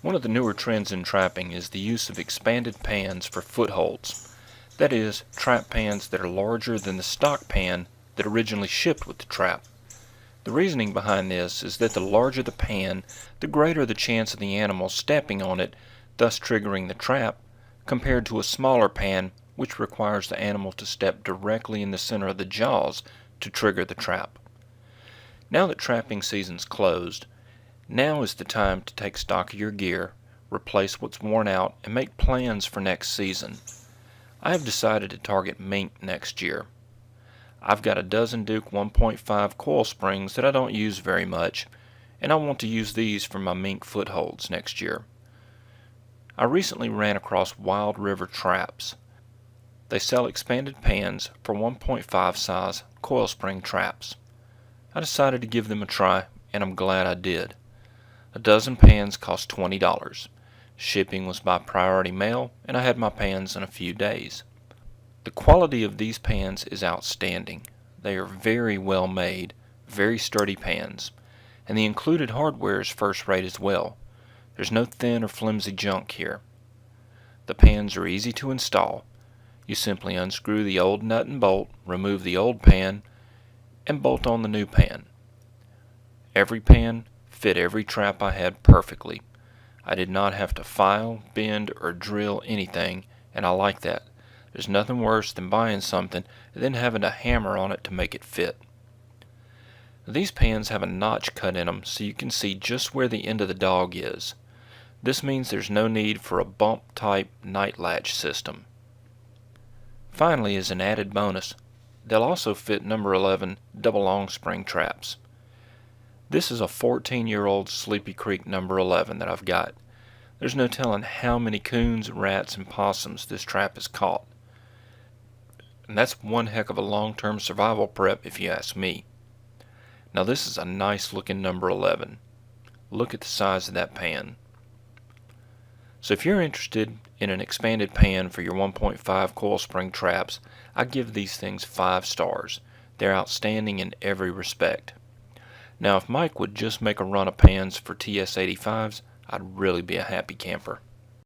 One of the newer trends in trapping is the use of expanded pans for footholds. That is, trap pans that are larger than the stock pan that originally shipped with the trap. The reasoning behind this is that the larger the pan, the greater the chance of the animal stepping on it, thus triggering the trap, compared to a smaller pan which requires the animal to step directly in the center of the jaws to trigger the trap. Now that trapping season's closed, now is the time to take stock of your gear, replace what's worn out, and make plans for next season. I have decided to target mink next year. I've got a dozen Duke 1.5 coil springs that I don't use very much, and I want to use these for my mink footholds next year. I recently ran across Wild River Traps. They sell expanded pans for 1.5 size coil spring traps. I decided to give them a try, and I'm glad I did. A dozen pans cost $20. Shipping was by priority mail, and I had my pans in a few days. The quality of these pans is outstanding. They are very well made, very sturdy pans, and the included hardware is first rate as well. There's no thin or flimsy junk here. The pans are easy to install. You simply unscrew the old nut and bolt, remove the old pan, and bolt on the new pan. Every pan fit every trap I had perfectly. I did not have to file, bend, or drill anything, and I like that. There's nothing worse than buying something and then having to hammer on it to make it fit. These pans have a notch cut in them so you can see just where the end of the dog is. This means there's no need for a bump type night latch system. Finally, as an added bonus, they'll also fit number 11 double long spring traps. This is a 14-year-old Sleepy Creek number 11 that I've got. There's no telling how many coons, rats, and possums this trap has caught. And that's one heck of a long-term survival prep if you ask me. Now this is a nice looking number 11. Look at the size of that pan. So if you're interested in an expanded pan for your 1.5 coil spring traps, I give these things 5 stars. They're outstanding in every respect. Now if Mike would just make a run of pans for TS-85s, I'd really be a happy camper.